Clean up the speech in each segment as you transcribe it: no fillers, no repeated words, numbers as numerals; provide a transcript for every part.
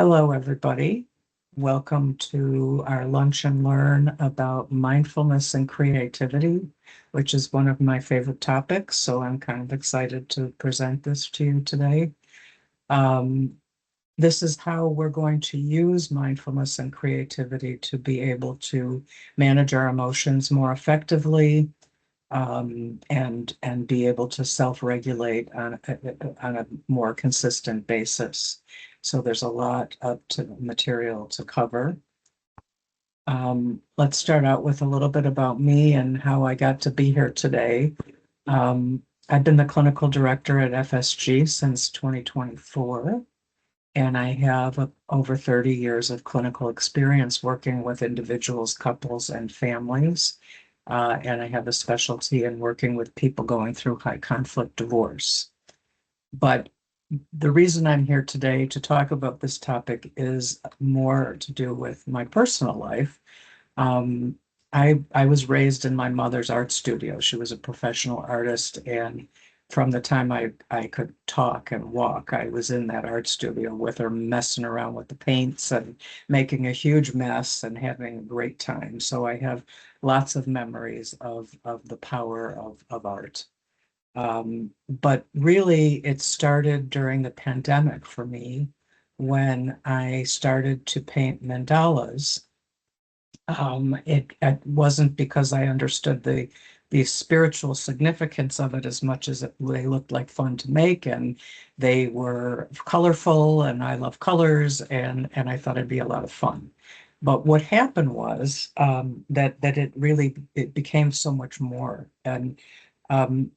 Hello, everybody. Welcome to our lunch and learn about mindfulness and creativity, which is one of my favorite topics. So I'm kind of excited to present this to you today. Um, this is how we're going to use mindfulness and creativity to be able to manage our emotions more effectively, and be able to self-regulate on a more consistent basis. So there's a lot of material to cover. Let's start out with a little bit about me and how I got to be here today. I've been the clinical director at FSG since 2024, and I have over 30 years of clinical experience working with individuals, couples, and families. And I have a specialty in working with people going through high conflict divorce. But the reason I'm here today to talk about this topic is more to do with my personal life. Um, I was raised in my mother's art studio. She was a professional artist, and from the time I could talk and walk, I was in that art studio with her, messing around with the paints and making a huge mess and having a great time. So I have lots of memories of the power of art. But really, it started during the pandemic for me when I started to paint mandalas. It wasn't because I understood the spiritual significance of it as much as they looked like fun to make, and they were colorful, and I love colors, and I thought it'd be a lot of fun. But what happened was that it became so much more. And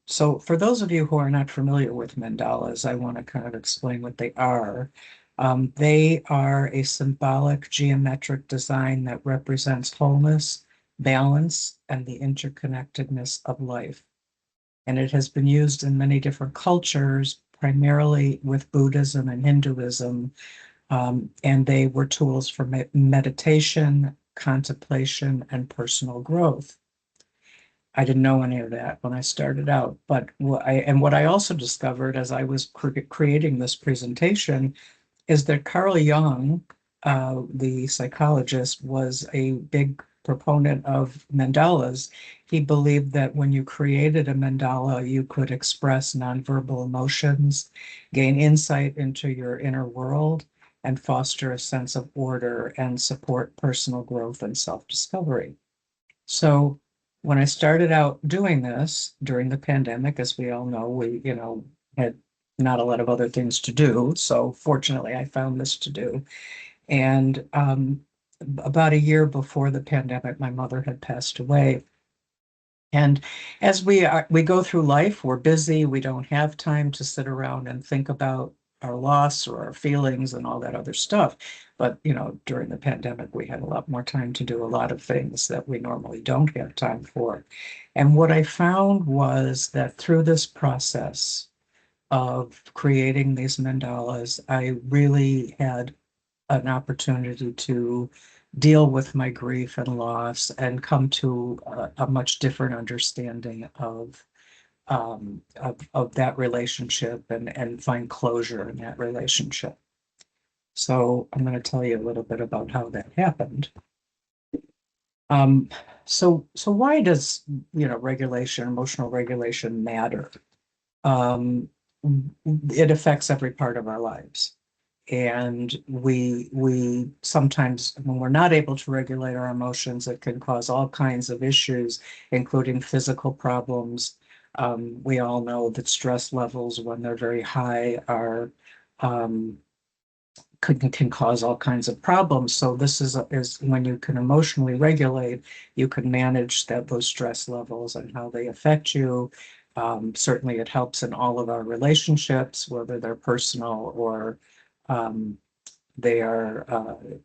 so for those of you who are not familiar with mandalas, I want to kind of explain what they are. They are a symbolic geometric design that represents wholeness, balance, and the interconnectedness of life. And it has been used in many different cultures, primarily with Buddhism and Hinduism. And they were tools for meditation, contemplation, and personal growth. I didn't know any of that when I started out, but what I also discovered as I was creating this presentation is that Carl Jung, the psychologist, was a big proponent of mandalas. He believed that when you created a mandala, you could express nonverbal emotions, gain insight into your inner world, and foster a sense of order and support personal growth and self-discovery. So when I started out doing this during the pandemic, as we all know, we had not a lot of other things to do. So fortunately, I found this to do. And about a year before the pandemic, my mother had passed away. And as we go through life, we're busy. We don't have time to sit around and think about our loss or our feelings and all that other stuff. But, during the pandemic, we had a lot more time to do a lot of things that we normally don't have time for. And what I found was that through this process of creating these mandalas, I really had an opportunity to deal with my grief and loss and come to a much different understanding of that relationship and find closure in that relationship. So I'm going to tell you a little bit about how that happened. Um, so why does regulation, emotional regulation matter? Um, it affects every part of our lives. And we sometimes, when we're not able to regulate our emotions, it can cause all kinds of issues, including physical problems. We all know that stress levels, when they're very high, are um, can cause all kinds of problems. So this is when you can emotionally regulate, you can manage those stress levels and how they affect you. Certainly, it helps in all of our relationships, whether they're personal or um, they are,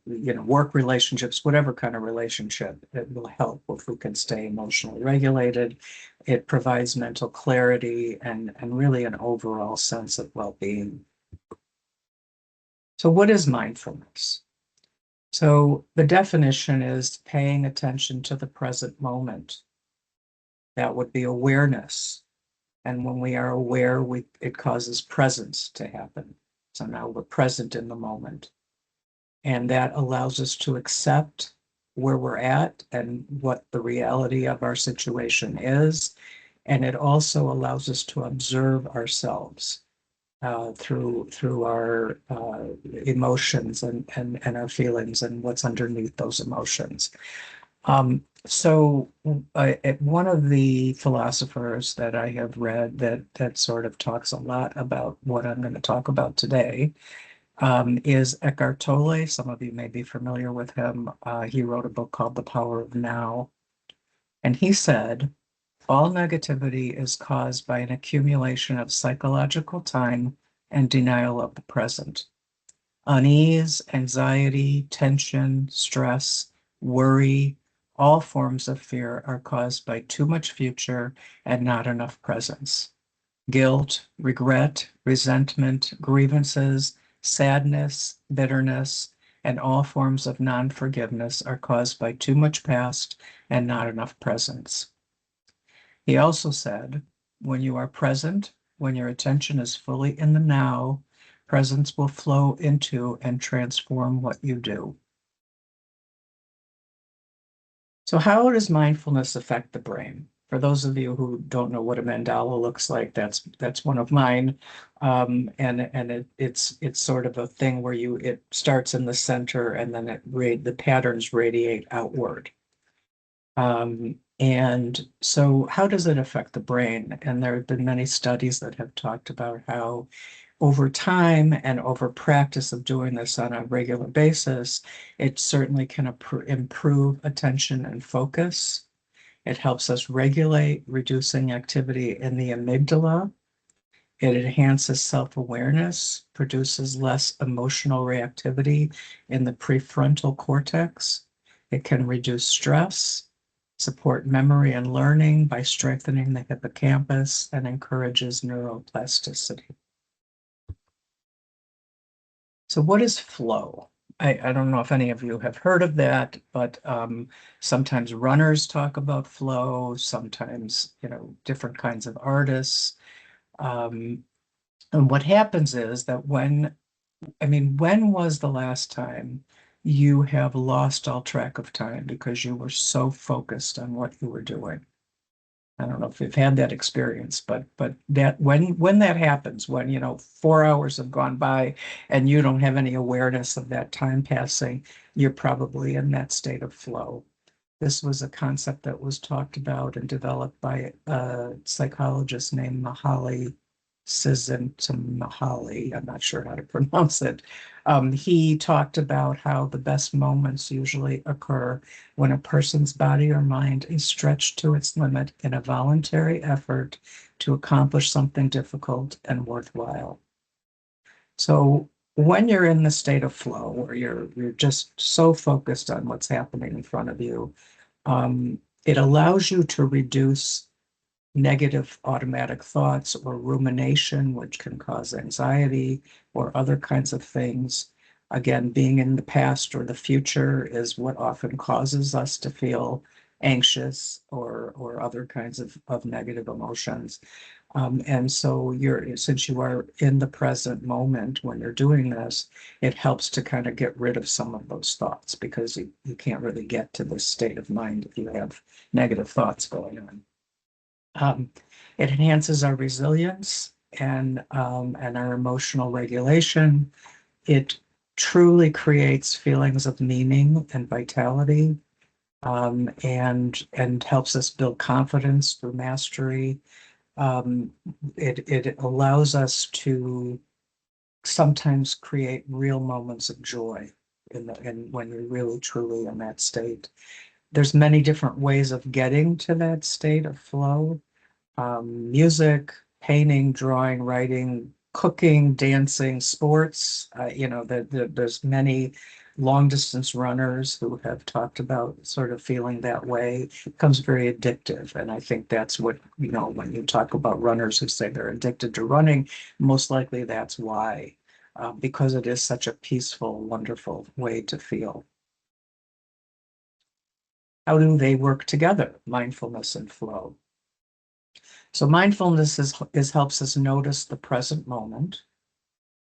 work relationships, whatever kind of relationship, it will help if we can stay emotionally regulated. It provides mental clarity and really an overall sense of well-being. So what is mindfulness? So the definition is paying attention to the present moment. That would be awareness. And when we are aware, it causes presence to happen. So now we're present in the moment. And that allows us to accept where we're at and what the reality of our situation is. And it also allows us to observe ourselves through our emotions and our feelings and what's underneath those emotions. One of the philosophers that I have read that sort of talks a lot about what I'm going to talk about today is Eckhart Tolle. Some of you may be familiar with him. He wrote a book called The Power of Now. And he said, all negativity is caused by an accumulation of psychological time and denial of the present. Unease, anxiety, tension, stress, worry, all forms of fear are caused by too much future and not enough presence. Guilt, regret, resentment, grievances, sadness, bitterness, and all forms of non-forgiveness are caused by too much past and not enough presence. He also said, when you are present, when your attention is fully in the now, presence will flow into and transform what you do. So how does mindfulness affect the brain? For those of you who don't know what a mandala looks like, that's one of mine. It's sort of a thing where it starts in the center and then the patterns radiate outward. And so how does it affect the brain? And there have been many studies that have talked about how over time and over practice of doing this on a regular basis, it certainly can improve attention and focus. It helps us regulate, reducing activity in the amygdala. It enhances self-awareness, produces less emotional reactivity in the prefrontal cortex. It can reduce stress, support memory and learning by strengthening the hippocampus, and encourages neuroplasticity. So what is flow? I don't know if any of you have heard of that, but sometimes runners talk about flow, sometimes, different kinds of artists. Um, and what happens is that when was the last time you have lost all track of time because you were so focused on what you were doing? I don't know if you've had that experience, but that when that happens, when 4 hours have gone by and you don't have any awareness of that time passing, you're probably in that state of flow. This was a concept that was talked about and developed by a psychologist named Mihaly Csikszentmihalyi. I'm not sure how to pronounce it. He talked about how the best moments usually occur when a person's body or mind is stretched to its limit in a voluntary effort to accomplish something difficult and worthwhile. So when you're in the state of flow, where you're just so focused on what's happening in front of you, it allows you to reduce negative automatic thoughts or rumination, which can cause anxiety or other kinds of things. Again, being in the past or the future is what often causes us to feel anxious or other kinds of negative emotions. And so since you are in the present moment when you're doing this, it helps to kind of get rid of some of those thoughts because you can't really get to this state of mind if you have negative thoughts going on. Um, it enhances our resilience and our emotional regulation. It truly creates feelings of meaning and vitality, and helps us build confidence through mastery. It allows us to sometimes create real moments of joy in when you're really truly in that state. There's many different ways of getting to that state of flow. Music, painting, drawing, writing, cooking, dancing, sports. There's many long distance runners who have talked about sort of feeling that way. It becomes very addictive. And I think that's what, when you talk about runners who say they're addicted to running, most likely that's why, because it is such a peaceful, wonderful way to feel. How do they work together, mindfulness and flow? So mindfulness is helps us notice the present moment.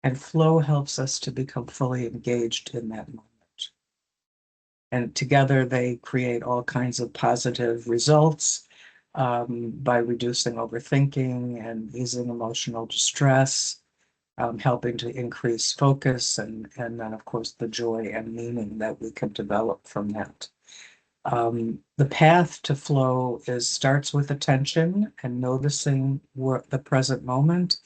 And flow helps us to become fully engaged in that moment. And together they create all kinds of positive results by reducing overthinking and easing emotional distress, helping to increase focus, and then, of course, the joy and meaning that we can develop from that. The path to flow starts with attention and noticing the present moment.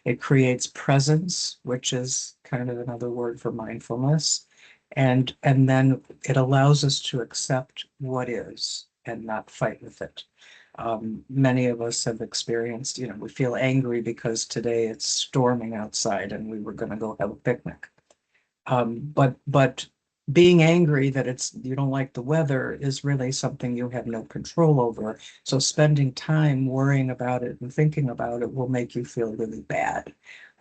It creates presence, which is kind of another word for mindfulness. And then it allows us to accept what is and not fight with it. Many of us have experienced, we feel angry because today it's storming outside and we were going to go have a picnic. But being angry that you don't like the weather is really something you have no control over. So spending time worrying about it and thinking about it will make you feel really bad.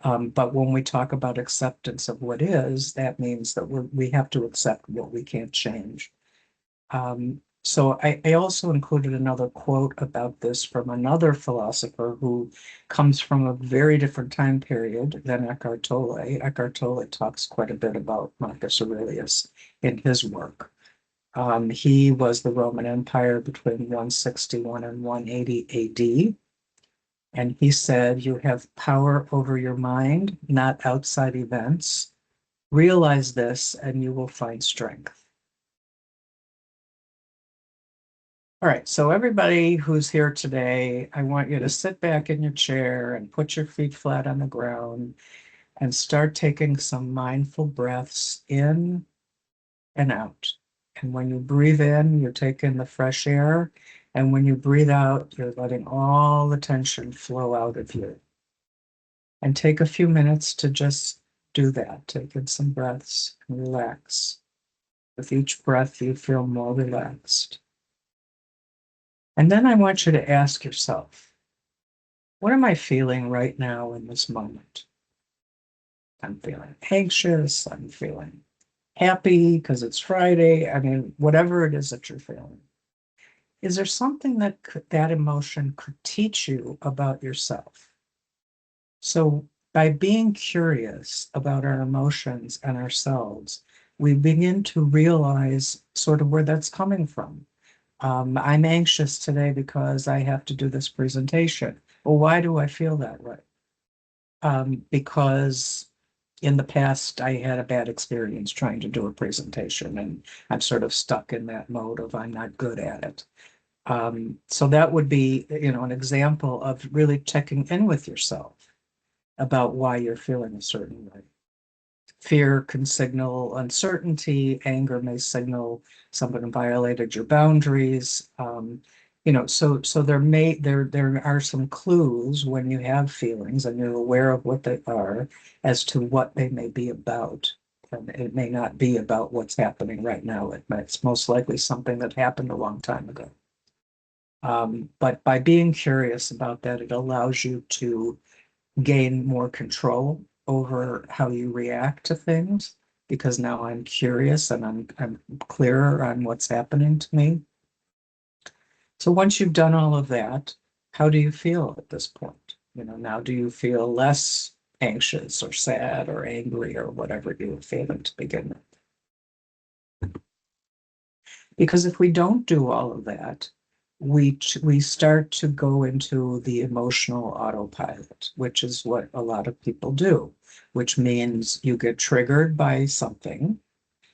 But when we talk about acceptance of what is, that means that we have to accept what we can't change. So I also included another quote about this from another philosopher who comes from a very different time period than Eckhart Tolle. Eckhart Tolle talks quite a bit about Marcus Aurelius in his work. He was the Roman Empire between 161 and 180 AD. And he said, you have power over your mind, not outside events. Realize this and you will find strength. All right, so everybody who's here today, I want you to sit back in your chair and put your feet flat on the ground and start taking some mindful breaths in and out. And when you breathe in, you're taking the fresh air. And when you breathe out, you're letting all the tension flow out of you. And take a few minutes to just do that. Take in some breaths and relax. With each breath, you feel more relaxed. And then I want you to ask yourself, what am I feeling right now in this moment? I'm feeling anxious. I'm feeling happy because it's Friday. I mean, whatever it is that you're feeling. Is there something that emotion could teach you about yourself? So by being curious about our emotions and ourselves, we begin to realize sort of where that's coming from. I'm anxious today because I have to do this presentation. Well, why do I feel that way? Because in the past I had a bad experience trying to do a presentation, and I'm sort of stuck in that mode of I'm not good at it. So that would be, an example of really checking in with yourself about why you're feeling a certain way. Fear can signal uncertainty. Anger may signal someone violated your boundaries. So there are some clues when you have feelings and you're aware of what they are as to what they may be about. And it may not be about what's happening right now. It's most likely something that happened a long time ago. But by being curious about that, it allows you to gain more control over how you react to things because now I'm curious and I'm clearer on what's happening to me. So once you've done all of that, how do you feel at this point? Now do you feel less anxious or sad or angry or whatever you were feeling to begin with? Because if we don't do all of that, we start to go into the emotional autopilot, which is what a lot of people do, which means you get triggered by something,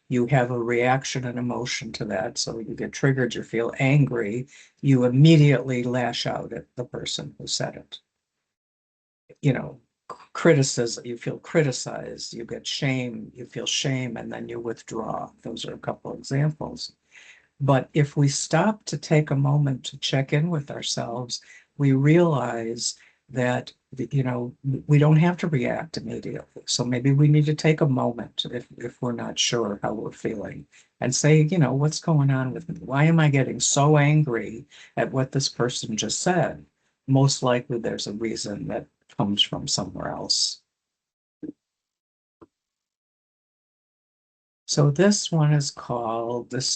you have a reaction and emotion to that. So you get triggered, you feel angry, you immediately lash out at the person who said it. You know, criticism, you feel criticized, you get shame, you feel shame, and then you withdraw. Those are a couple examples. But if we stop to take a moment to check in with ourselves, we realize that, we don't have to react immediately. So maybe we need to take a moment if we're not sure how we're feeling and say, what's going on with me? Why am I getting so angry at what this person just said? Most likely there's a reason that comes from somewhere else. So this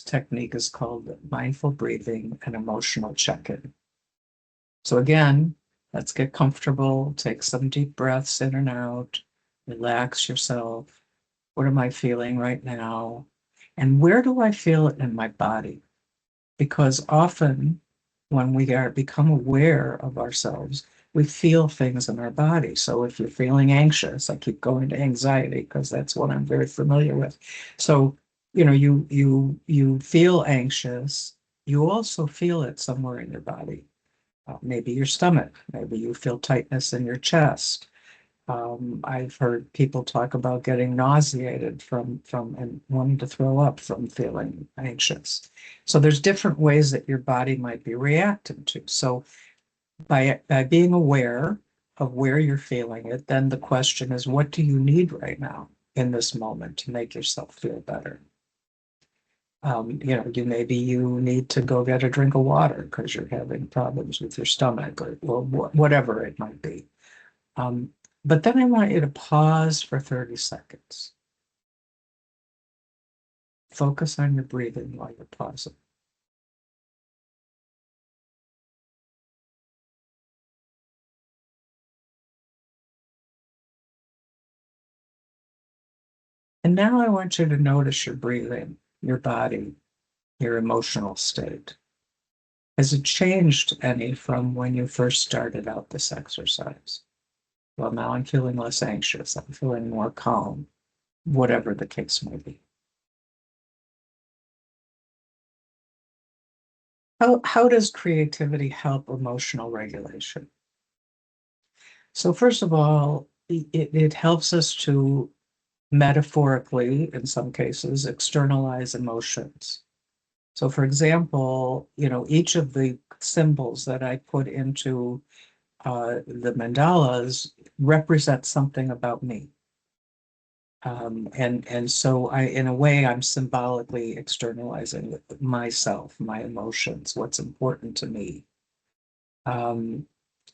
technique is called mindful breathing and emotional check-in. So again, let's get comfortable, take some deep breaths in and out, Relax yourself. What am I feeling right now? And where do I feel it in my body? Because often when we are become aware of ourselves, we feel things in our body. So if you're feeling anxious, I keep going to anxiety because that's what I'm very familiar with. So, you feel anxious, you also feel it somewhere in your body. Maybe your stomach, maybe you feel tightness in your chest. I've heard people talk about getting nauseated from and wanting to throw up from feeling anxious. So there's different ways that your body might be reacting to. So by being aware of where you're feeling it, then the question is, what do you need right now in this moment to make yourself feel better? Maybe you need to go get a drink of water because you're having problems with your stomach or whatever it might be. Um, but then I want you to pause for 30 seconds. Focus on your breathing while you're pausing. And now I want you to notice your breathing, your body, your emotional state. Has it changed any from when you first started out this exercise? Well, now I'm feeling less anxious. I'm feeling more calm, whatever the case may be. How does creativity help emotional regulation? So first of all, it helps us to metaphorically, in some cases, externalize emotions. So for example, each of the symbols that I put into the mandalas represent something about me. And so in a way, I'm symbolically externalizing myself, my emotions, what's important to me. Um,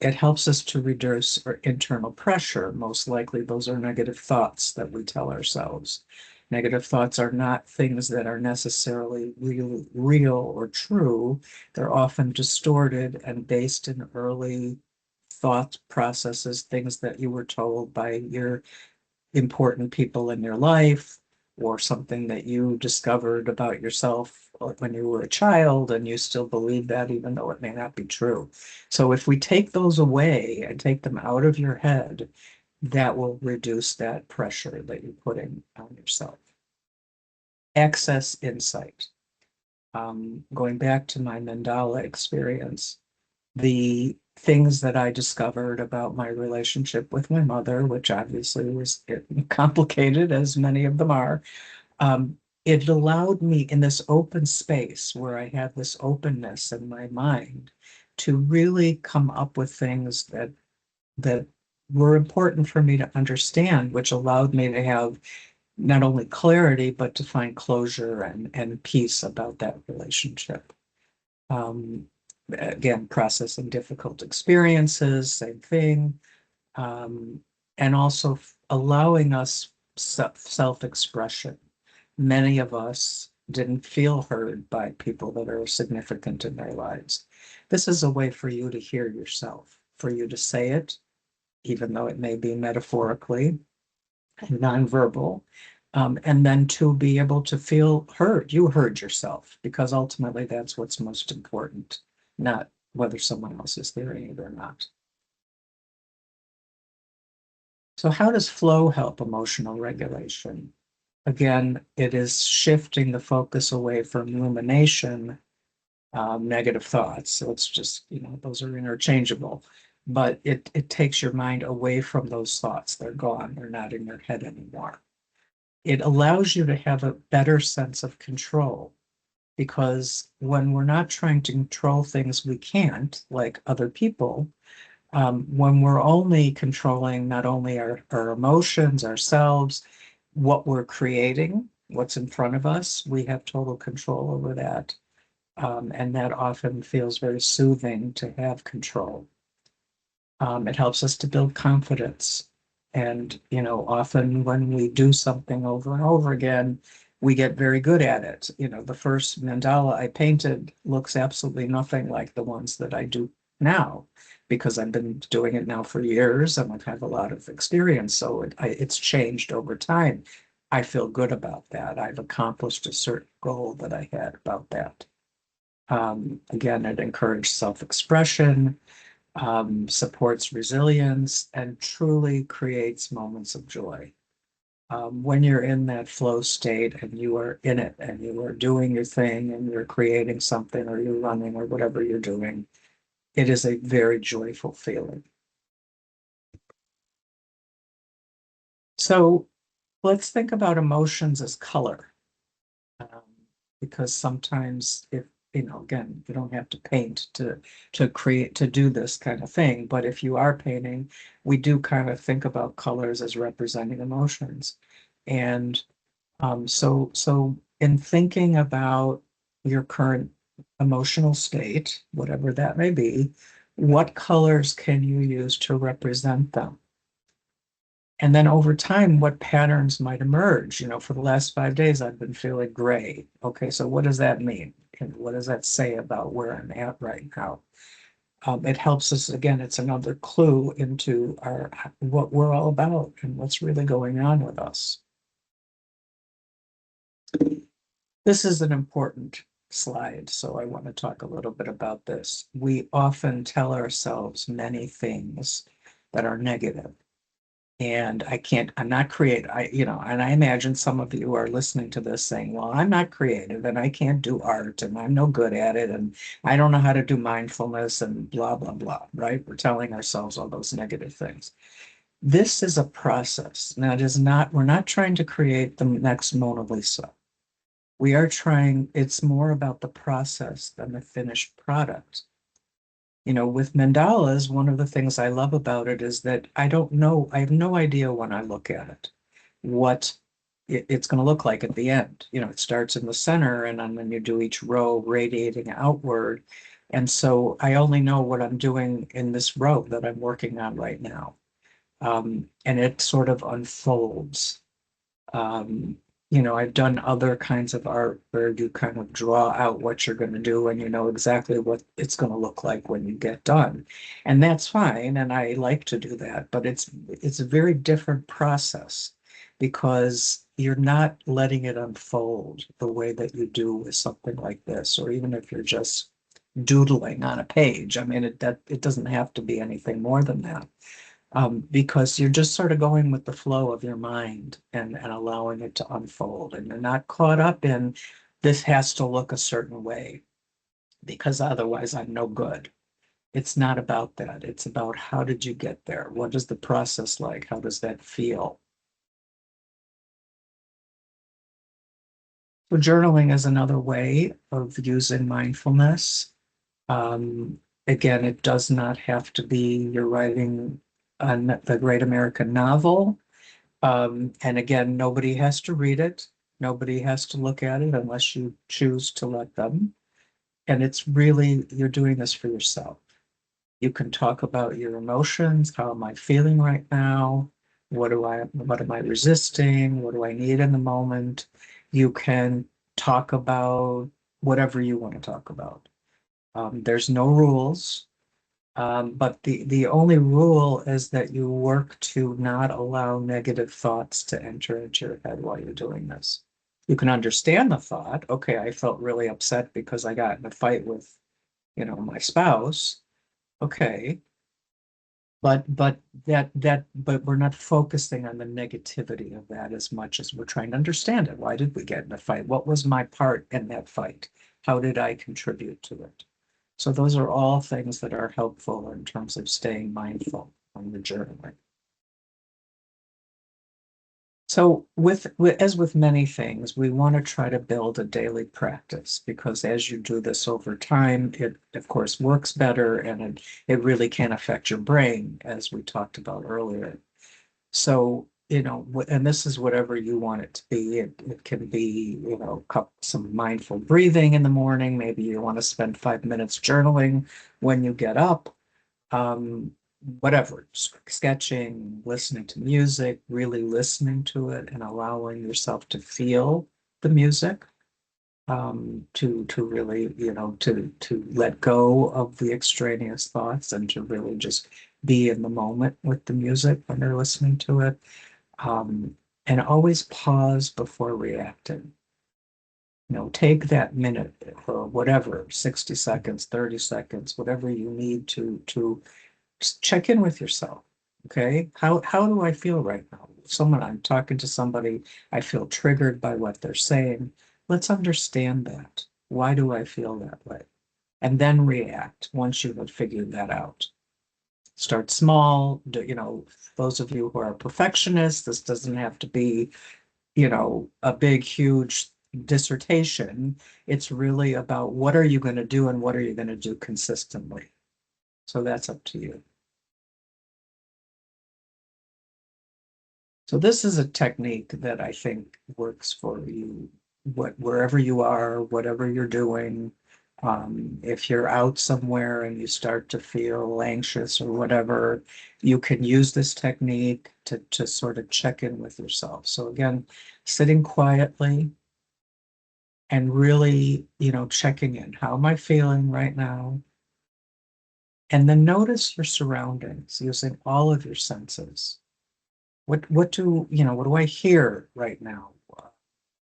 it helps us to reduce our internal pressure. Most likely, those are negative thoughts that we tell ourselves. Negative thoughts are not things that are necessarily real or true. They're often distorted and based in early thought processes, things that you were told by your important people in your life, or something that you discovered about yourself when you were a child and you still believe that even though it may not be true. So if we take those away and take them out of your head, that will reduce that pressure that you're putting on yourself. Access insight. Going back to my mandala experience, the things that I discovered about my relationship with my mother, which obviously was complicated, as many of them are, it allowed me in this open space where I had this openness in my mind to really come up with things that were important for me to understand, which allowed me to have not only clarity, but to find closure and peace about that relationship. Um, Again, processing difficult experiences, same thing. Um, and also allowing us self-expression. Many of us didn't feel heard by people that are significant in their lives. This is a way for you to hear yourself, for you to say it, even though it may be metaphorically and nonverbal, and then to be able to feel heard. You heard yourself, because ultimately that's what's most important, not whether someone else is hearing it or not. So, how does flow help emotional regulation? Again, it is shifting the focus away from rumination, negative thoughts. So it's just, those are interchangeable, but it takes your mind away from those thoughts. They're gone. They're not in your head anymore. It allows you to have a better sense of control, because when we're not trying to control things we can't, like other people, when we're only controlling not only our emotions, ourselves, what we're creating, what's in front of us, we have total control over that. And that often feels very soothing to have control. It helps us to build confidence. And, often when we do something over and over again, we get very good at it. The first mandala I painted looks absolutely nothing like the ones that I do now because I've been doing it now for years and I've had a lot of experience. So it's changed over time. I feel good about that. I've accomplished a certain goal that I had about that. Again, it encouraged self-expression, supports resilience, and truly creates moments of joy. When you're in that flow state and you are in it and you are doing your thing and you're creating something or you're running or whatever you're doing, it is a very joyful feeling. So let's think about emotions as color. Um, because sometimes if again, you don't have to paint to create to do this kind of thing, but if you are painting, we do kind of think about colors as representing emotions. And so in thinking about your current emotional state, whatever that may be, what colors can you use to represent them? And then over time, what patterns might emerge? For the last 5 days, I've been feeling gray. Okay, so what does that mean? And what does that say about where I'm at right now? It helps us, again, it's another clue into what we're all about and what's really going on with us. This is an important slide, so I want to talk a little bit about this. We often tell ourselves many things that are negative. And I'm not creative. And I imagine some of you are listening to this saying, well, I'm not creative and I can't do art and I'm no good at it and I don't know how to do mindfulness and blah, blah, blah, right? We're telling ourselves all those negative things. This is a process. Now, we're not trying to create the next Mona Lisa. It's more about the process than the finished product. With mandalas, one of the things I love about it is that I don't know, I have no idea when I look at it what it's going to look like at the end. It starts in the center and then you do each row radiating outward. And so I only know what I'm doing in this row that I'm working on right now. And it sort of unfolds. Um, I've done other kinds of art where you kind of draw out what you're going to do and you know exactly what it's going to look like when you get done. And that's fine. And I like to do that, but it's a very different process because you're not letting it unfold the way that you do with something like this, or even if you're just doodling on a page. I mean, it doesn't have to be anything more than that, because you're just sort of going with the flow of your mind and allowing it to unfold. And you're not caught up in this has to look a certain way because otherwise I'm no good. It's not about that. It's about how did you get there? What is the process like? How does that feel? So journaling is another way of using mindfulness. Um, Again, it does not have to be you're writing the great American novel. And again, nobody has to read it. Nobody has to look at it unless you choose to let them. And it's really, you're doing this for yourself. You can talk about your emotions. How am I feeling right now? What am I resisting? What do I need in the moment? You can talk about whatever you want to talk about. There's no rules. But the only rule is that you work to not allow negative thoughts to enter into your head while you're doing this. You can understand the thought, okay, I felt really upset because I got in a fight with, my spouse. Okay. But we're not focusing on the negativity of that as much as we're trying to understand it. Why did we get in a fight? What was my part in that fight? How did I contribute to it? So those are all things that are helpful in terms of staying mindful on the journaling. So as with many things, we want to try to build a daily practice because as you do this over time, it of course works better and it really can affect your brain, as we talked about earlier. So, and this is whatever you want it to be. It can be, some mindful breathing in the morning. Maybe you want to spend 5 minutes journaling when you get up. Um, Whatever, sketching, listening to music, really listening to it and allowing yourself to feel the music. to really, to let go of the extraneous thoughts and to really just be in the moment with the music when they're listening to it. Um, and always pause before reacting. Take that minute or whatever, 60 seconds, 30 seconds, whatever you need to just check in with yourself. Okay. How do I feel right now? I'm talking to somebody, I feel triggered by what they're saying. Let's understand that. Why do I feel that way? And then react once you have figured that out. Start small. Those of you who are perfectionists, this doesn't have to be, a big, huge dissertation. It's really about what are you going to do and what are you going to do consistently. So that's up to you. So this is a technique that I think works for you, wherever you are, whatever you're doing. If you're out somewhere and you start to feel anxious or whatever, you can use this technique to sort of check in with yourself. So again, sitting quietly and really, checking in. How am I feeling right now? And then notice your surroundings using all of your senses. What do I hear right now?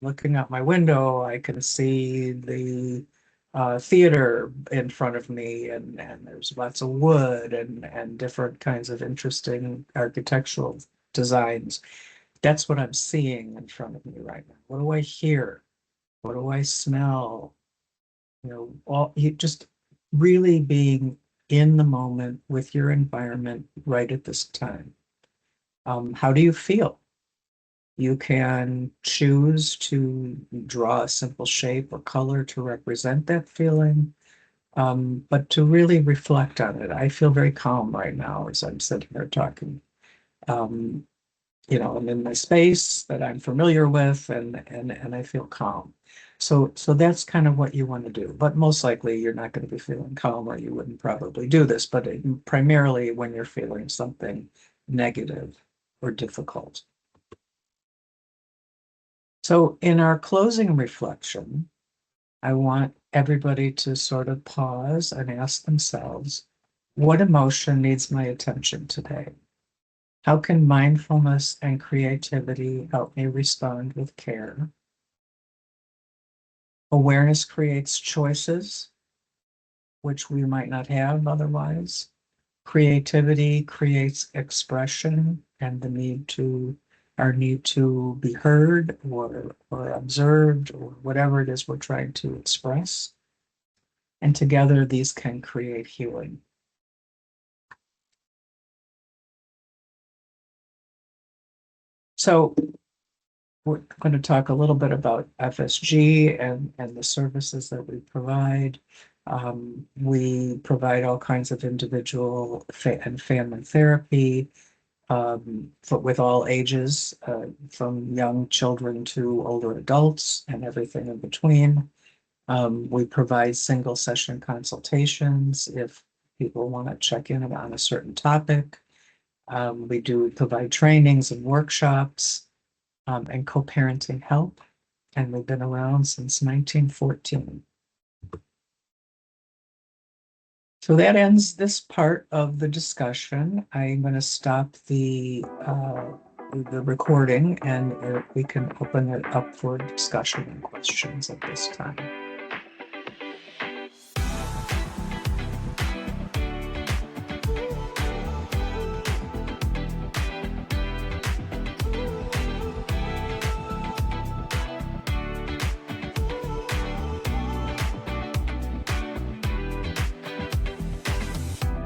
Looking out my window, I can see the theater in front of me, and there's lots of wood and different kinds of interesting architectural designs. That's what I'm seeing in front of me right now. What do I hear? What do I smell? All you just really being in the moment with your environment right at this time. How do you feel? You can choose to draw a simple shape or color to represent that feeling, but to really reflect on it. I feel very calm right now as I'm sitting here talking. Um, I'm in my space that I'm familiar with, and I feel calm. So that's kind of what you want to do. But most likely you're not going to be feeling calm, or you wouldn't probably do this. But primarily when you're feeling something negative or difficult. So in our closing reflection, I want everybody to sort of pause and ask themselves, what emotion needs my attention today? How can mindfulness and creativity help me respond with care? Awareness creates choices, which we might not have otherwise. Creativity creates expression and our need to be heard or observed or whatever it is we're trying to express. And together these can create healing. So we're going to talk a little bit about FSG and the services that we provide. We provide all kinds of individual and family therapy with all ages, from young children to older adults and everything in between. We provide single session consultations if people want to check in on a certain topic. We do provide trainings and workshops, and co-parenting help, and we've been around since 1914. So that ends this part of the discussion. I'm going to stop the recording, and we can open it up for discussion and questions at this time.